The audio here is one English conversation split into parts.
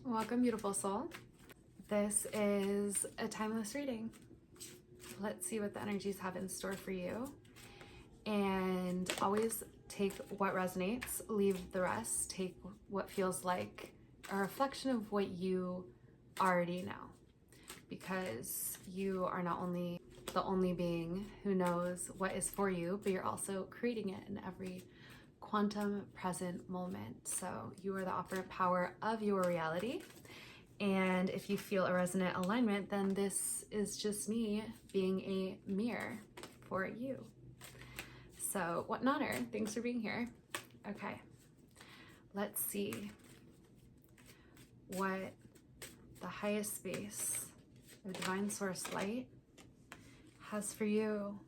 Welcome, beautiful soul. This is a timeless reading. Let's see what the energies have in store for you. And always take what resonates, leave the rest. Take what feels like a reflection of what you already know. Because you are not only the only being who knows what is for you, but you're also creating it in every quantum present moment. So you are the operant power of your reality. And if you feel a resonant alignment, then this is just me being a mirror for you. So what an honor. Thanks for being here. Okay, let's see what the highest space of divine source light has for you.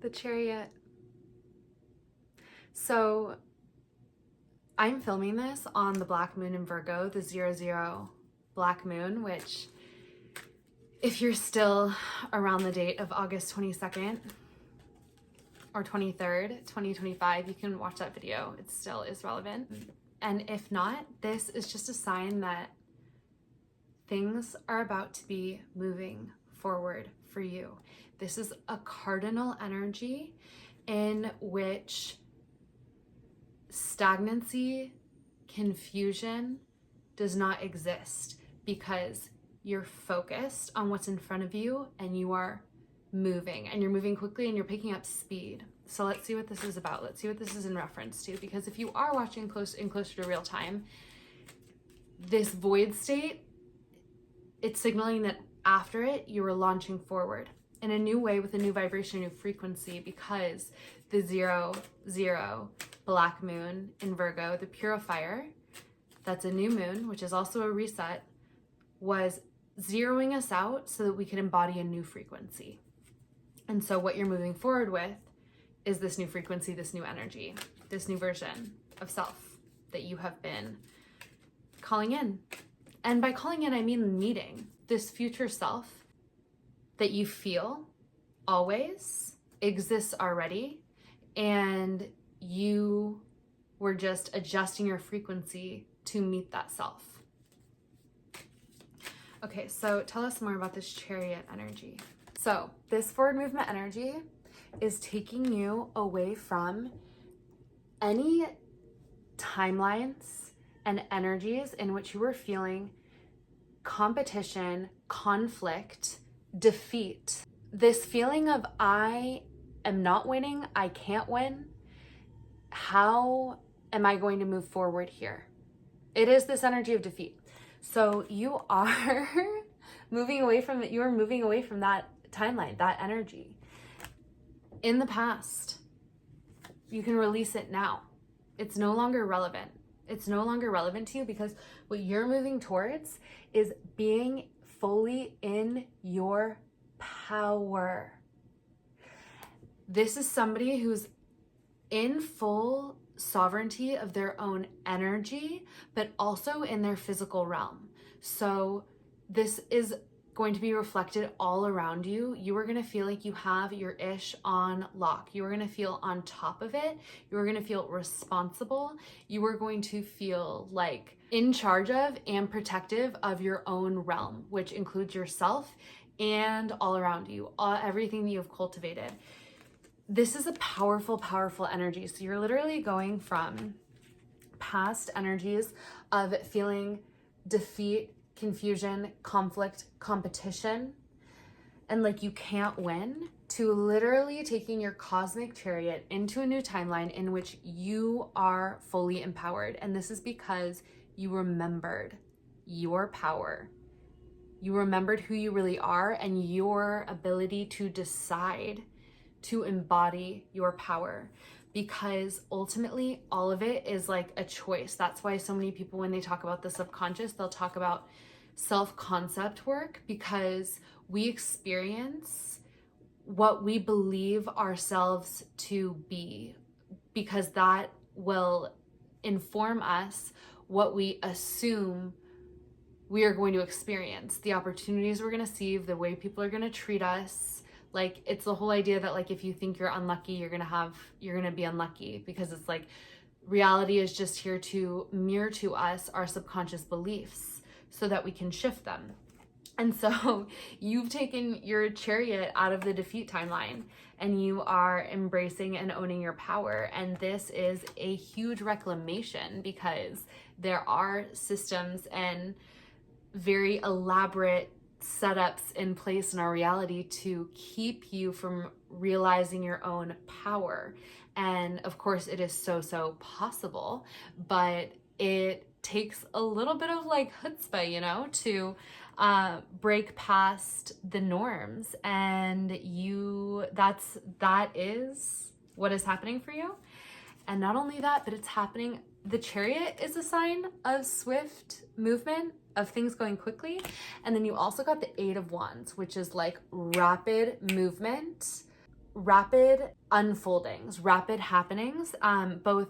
The Chariot. So I'm filming this on the Black Moon in Virgo, the 00 Black Moon, which if you're still around the date of August 22nd or 23rd, 2025, you can watch that video. It still is relevant. And if not, this is just a sign that things are about to be moving forward for you. This is a cardinal energy in which stagnancy, confusion does not exist because you're focused on what's in front of you and you are moving, and you're moving quickly and you're picking up speed. So let's see what this is about. Let's see what this is in reference to, because if you are watching closer to real time, this void state, it's signaling that after it, you are launching forward in a new way with a new vibration, a new frequency, because the 00 Black Moon in Virgo, the purifier, that's a new moon, which is also a reset, was zeroing us out so that we could embody a new frequency. And so what you're moving forward with is this new frequency, this new energy, this new version of self that you have been calling in. And by calling in, I mean meeting this future self that you feel always exists already, and you were just adjusting your frequency to meet that self. Okay, so tell us more about this Chariot energy. So this forward movement energy is taking you away from any timelines and energies in which you were feeling competition, conflict, defeat. This feeling of I am not winning, I can't win. How am I going to move forward here? It is this energy of defeat. So you are moving away from it. You are moving away from that timeline, that energy. In the past, you can release it now. It's no longer relevant. It's no longer relevant to you, because what you're moving towards is being fully in your power. This is somebody who's in full sovereignty of their own energy, but also in their physical realm. So this is going to be reflected all around you. You are going to feel like you have your ish on lock. You are going to feel on top of it. You are going to feel responsible. You are going to feel like in charge of and protective of your own realm, which includes yourself and all around you, everything that you've cultivated. This is a powerful, powerful energy. So you're literally going from past energies of feeling defeat, confusion, conflict, competition, and like you can't win, to literally taking your cosmic chariot into a new timeline in which you are fully empowered. And this is because you remembered your power. You remembered who you really are and your ability to decide to embody your power, because ultimately all of it is like a choice. That's why so many people, when they talk about the subconscious, they'll talk about self-concept work, because we experience what we believe ourselves to be, because that will inform us what we assume we are going to experience, the opportunities we're going to see, the way people are going to treat us. Like, it's the whole idea that like if you think you're unlucky, you're gonna be unlucky, because it's like reality is just here to mirror to us our subconscious beliefs so that we can shift them. And so you've taken your Chariot out of the defeat timeline and you are embracing and owning your power. And this is a huge reclamation because there are systems and very elaborate setups in place in our reality to keep you from realizing your own power. And of course, it is so possible, but it takes a little bit of like chutzpah, you know, to break past the norms. And that is what is happening for you. And not only that, but it's happening. The Chariot is a sign of swift movement, of things going quickly. And then you also got the Eight of Wands, which is like rapid movement, rapid unfoldings, rapid happenings, both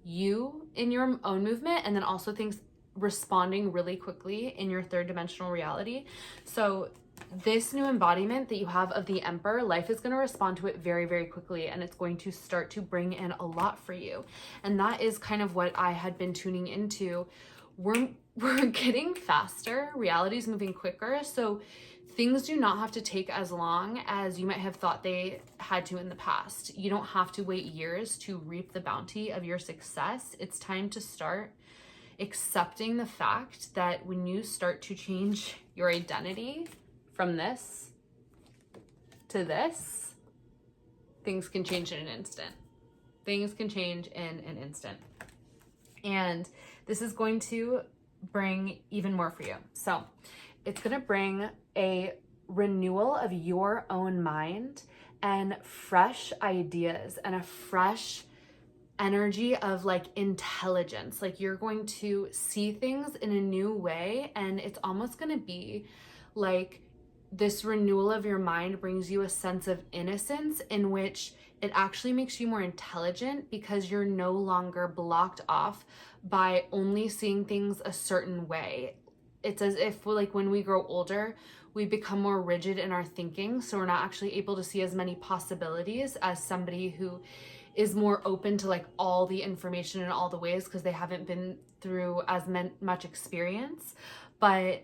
you in your own movement and then also things responding really quickly in your third dimensional reality. So this new embodiment that you have of the Emperor, life is going to respond to it very quickly, and it's going to start to bring in a lot for you. And that is kind of what I had been tuning into. We're getting faster, reality is moving quicker, so things do not have to take as long as you might have thought they had to in the past. You don't have to wait years to reap the bounty of your success. It's time to start accepting the fact that when you start to change your identity from this to this, things can change in an instant. Things can change in an instant. And this is going to bring even more for you. So it's going to bring a renewal of your own mind and fresh ideas and a fresh energy of like intelligence. Like you're going to see things in a new way, and it's almost going to be like this renewal of your mind brings you a sense of innocence in which it actually makes you more intelligent because you're no longer blocked off by only seeing things a certain way. It's as if like when we grow older, we become more rigid in our thinking, so we're not actually able to see as many possibilities as somebody who is more open to like all the information in all the ways because they haven't been through as much experience. But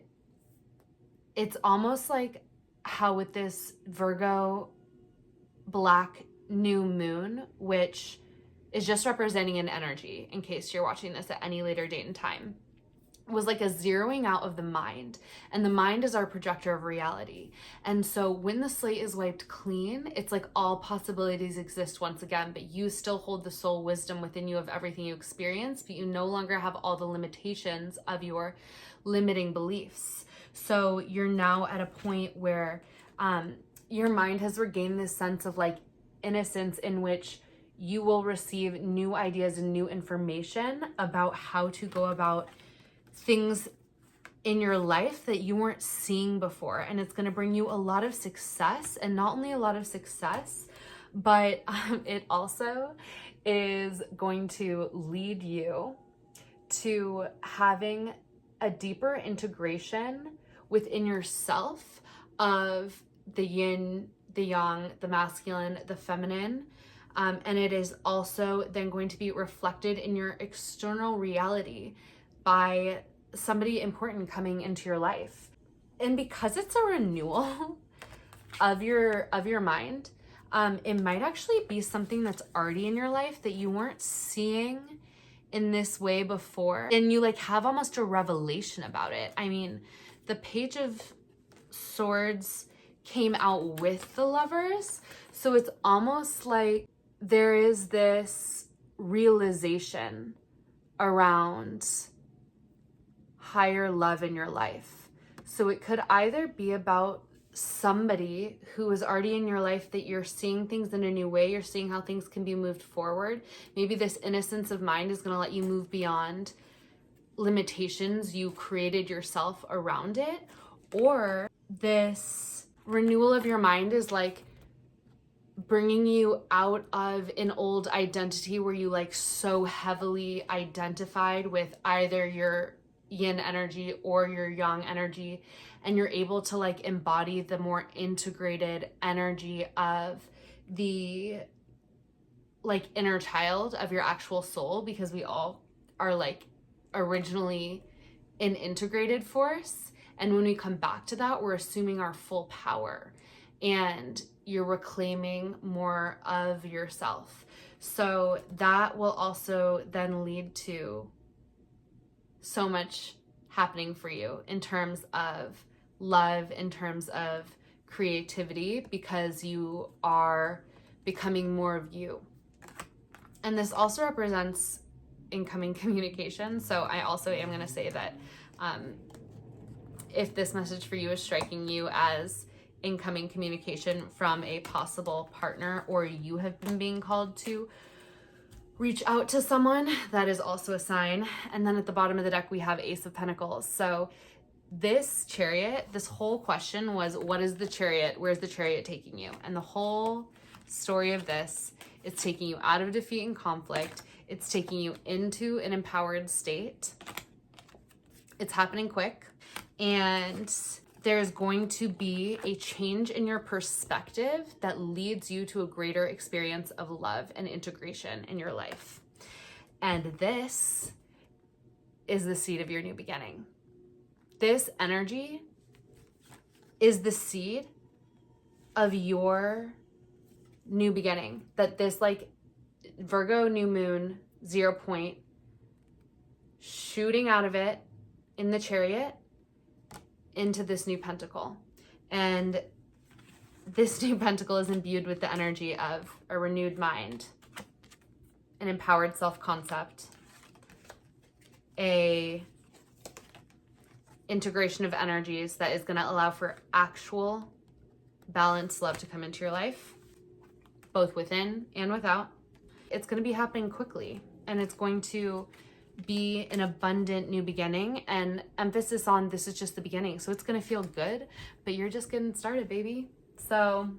it's almost like how with this Virgo black new moon, which is just representing an energy in case you're watching this at any later date and time, was like a zeroing out of the mind, and the mind is our projector of reality. And so when the slate is wiped clean, it's like all possibilities exist once again, but you still hold the soul wisdom within you of everything you experience, but you no longer have all the limitations of your limiting beliefs. So you're now at a point where your mind has regained this sense of like innocence in which you will receive new ideas and new information about how to go about things in your life that you weren't seeing before. And it's going to bring you a lot of success, and not only a lot of success, but it also is going to lead you to having a deeper integration within yourself of the yin, the yang, the masculine, the feminine. And it is also then going to be reflected in your external reality by somebody important coming into your life. And because it's a renewal of your mind, it might actually be something that's already in your life that you weren't seeing in this way before, and you like have almost a revelation about it. I mean, the Page of Swords came out with the Lovers, so it's almost like there is this realization around higher love in your life. So it could either be about somebody who is already in your life that you're seeing things in a new way, you're seeing how things can be moved forward. Maybe this innocence of mind is going to let you move beyond limitations you created yourself around it. Or this renewal of your mind is like bringing you out of an old identity where you like so heavily identified with either your yin energy or your yang energy, and you're able to like embody the more integrated energy of the like inner child of your actual soul, because we all are like originally an integrated force. And when we come back to that, we're assuming our full power and you're reclaiming more of yourself. So that will also then lead to so much happening for you in terms of love, in terms of creativity, because you are becoming more of you. And this also represents incoming communication. So I also am going to say that if this message for you is striking you as incoming communication from a possible partner, or you have been being called to reach out to someone, that is also a sign. And then at the bottom of the deck, we have Ace of Pentacles. So this Chariot, this whole question was, what is the Chariot? Where's the Chariot taking you? And the whole story of this, it's taking you out of defeat and conflict. It's taking you into an empowered state. It's happening quick. And there's going to be a change in your perspective that leads you to a greater experience of love and integration in your life. And this is the seed of your new beginning. This energy is the seed of your new beginning. That this like Virgo new moon 0 point shooting out of it in the Chariot into this new pentacle. And this new pentacle is imbued with the energy of a renewed mind, an empowered self-concept, a integration of energies that is going to allow for actual balanced love to come into your life, both within and without. It's going to be happening quickly, and it's going to be an abundant new beginning, and emphasis on this is just the beginning. So it's going to feel good, but you're just getting started, baby. So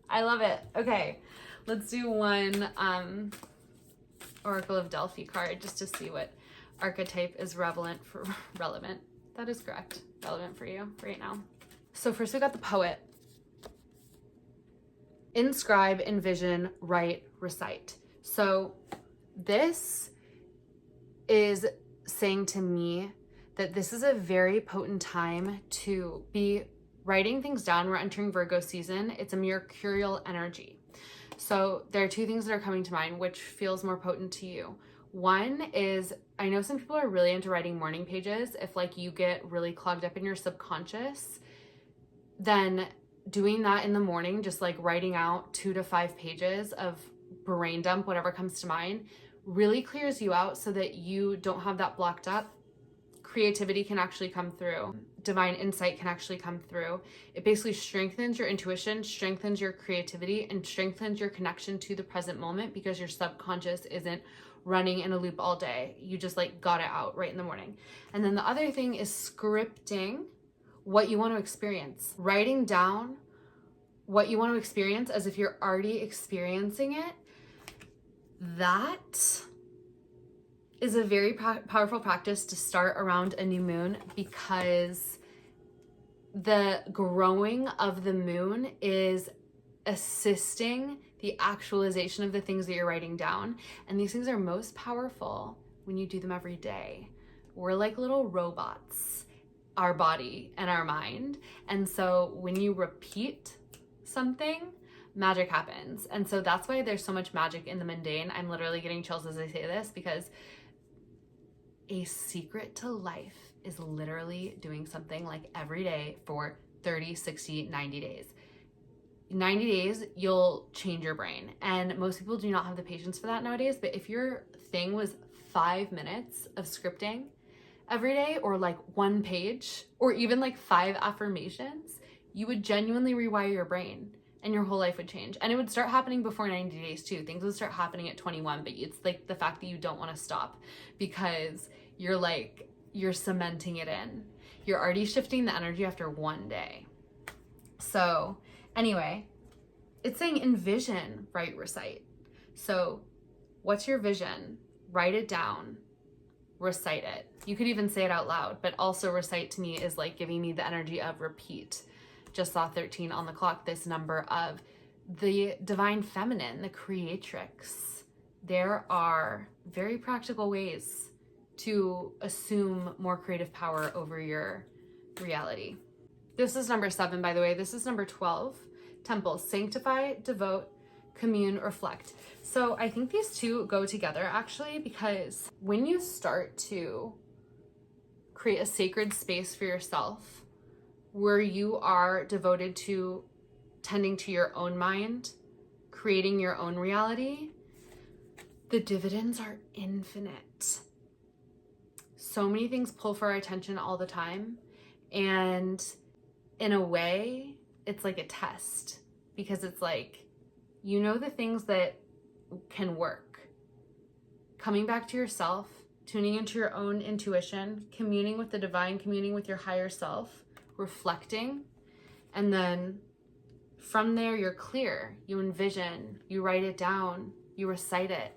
I love it. Okay, let's do one Oracle of Delphi card just to see what archetype is relevant. That is correct. Relevant for you right now. So first we got the Poet. Inscribe, envision, write, recite. So this is saying to me that this is a very potent time to be writing things down. We're entering Virgo season. It's a mercurial energy. So there are two things that are coming to mind, which feels more potent to you. One is, I know some people are really into writing morning pages. If like you get really clogged up in your subconscious, then doing that in the morning, just like writing out 2 to 5 pages of brain dump, whatever comes to mind, really clears you out so that you don't have that blocked up. Creativity can actually come through. Divine insight can actually come through. It basically strengthens your intuition, strengthens your creativity, and strengthens your connection to the present moment, because your subconscious isn't running in a loop all day. You just like got it out right in the morning. And then the other thing is scripting what you want to experience. Writing down what you want to experience as if you're already experiencing it. That is a very powerful practice to start around a new moon, because the growing of the moon is assisting the actualization of the things that you're writing down. And these things are most powerful when you do them every day. We're like little robots, our body and our mind. And so when you repeat something, magic happens. And so that's why there's so much magic in the mundane. I'm literally getting chills as I say this, because a secret to life is literally doing something like every day for 30, 60, 90 days. 90 days, you'll change your brain. And most people do not have the patience for that nowadays. But if your thing was 5 minutes of scripting every day, or like 1 page, or even like 5 affirmations, you would genuinely rewire your brain and your whole life would change. And it would start happening before 90 days too. Things would start happening at 21, but it's like the fact that you don't want to stop, because you're cementing it in. You're already shifting the energy after 1 day. So anyway, it's saying envision, write, recite. So what's your vision? Write it down, recite it. You could even say it out loud, but also recite to me is like giving me the energy of repeat. Just saw 13 on the clock, this number of the divine feminine, the creatrix. There are very practical ways to assume more creative power over your reality. This is number 7, by the way. This is number 12. Temples: sanctify, devote, commune, reflect. So I think these two go together actually, because when you start to create a sacred space for yourself where you are devoted to tending to your own mind, creating your own reality, the dividends are infinite. So many things pull for our attention all the time. And in a way, it's like a test, because it's like, you know, the things that can work. Coming back to yourself, tuning into your own intuition, communing with the divine, communing with your higher self, reflecting, and then from there, you're clear. You envision, you write it down, you recite it.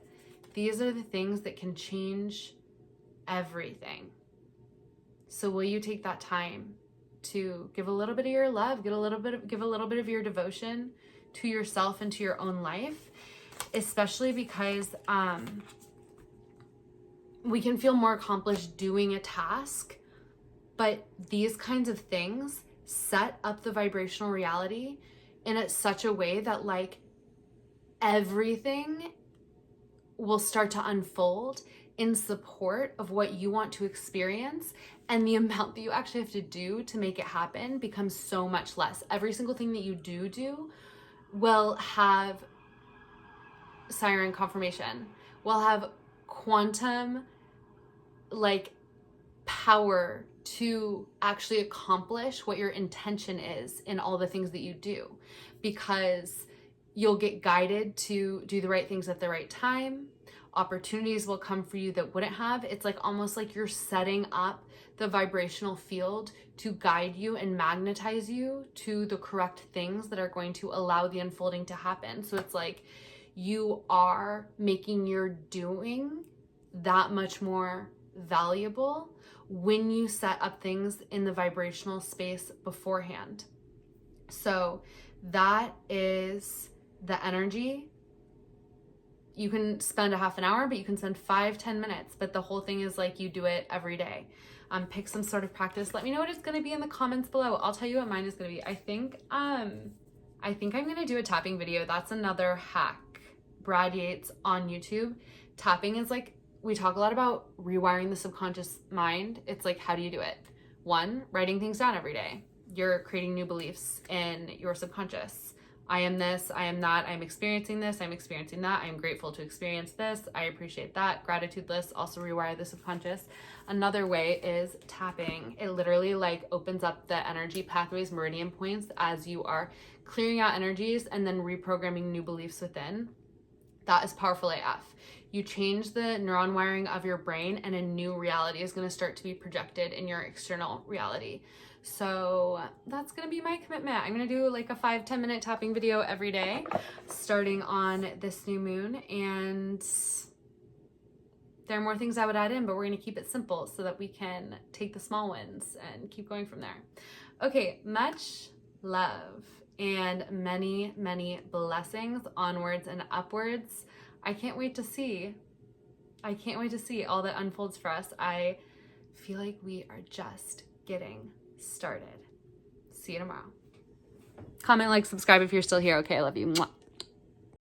These are the things that can change everything. So will you take that time to give a little bit of your love, give a little bit of your devotion to yourself and to your own life, especially because we can feel more accomplished doing a task, but these kinds of things set up the vibrational reality in such a way that like everything will start to unfold in support of what you want to experience, and the amount that you actually have to do to make it happen becomes so much less. Every single thing that you do will have siren confirmation, will have quantum like power to actually accomplish what your intention is in all the things that you do, because you'll get guided to do the right things at the right time. Opportunities will come for you that wouldn't have. It's like almost like you're setting up the vibrational field to guide you and magnetize you to the correct things that are going to allow the unfolding to happen. So it's like you are making your doing that much more valuable when you set up things in the vibrational space beforehand. So that is the energy. You can spend a half an hour, but you can spend 5-10 minutes, but the whole thing is like you do it every day. Pick some sort of practice. Let me know what it's going to be in the comments below. I'll tell you what mine is going to be. I think I'm going to do a tapping video. That's another hack. Brad Yates on YouTube. Tapping is like, we talk a lot about rewiring the subconscious mind. It's like, how do you do it? 1, writing things down every day. You're creating new beliefs in your subconscious. I am this, I am that, I'm experiencing this, I'm experiencing that, I'm grateful to experience this, I appreciate that. Gratitude lists also rewire the subconscious. Another way is tapping. It literally like opens up the energy pathways, meridian points, as you are clearing out energies and then reprogramming new beliefs within. That is powerful AF. You change the neuron wiring of your brain and a new reality is going to start to be projected in your external reality. So that's going to be my commitment. I'm going to do like a 5-10 minute tapping video every day starting on this new moon. And there are more things I would add in, but we're going to keep it simple so that we can take the small wins and keep going from there. Okay, much love and many, many blessings onwards and upwards. I can't wait to see all that unfolds for us. I feel like we are just getting started. See you tomorrow. Comment, like, subscribe if you're still here. Okay, I love you. Mwah.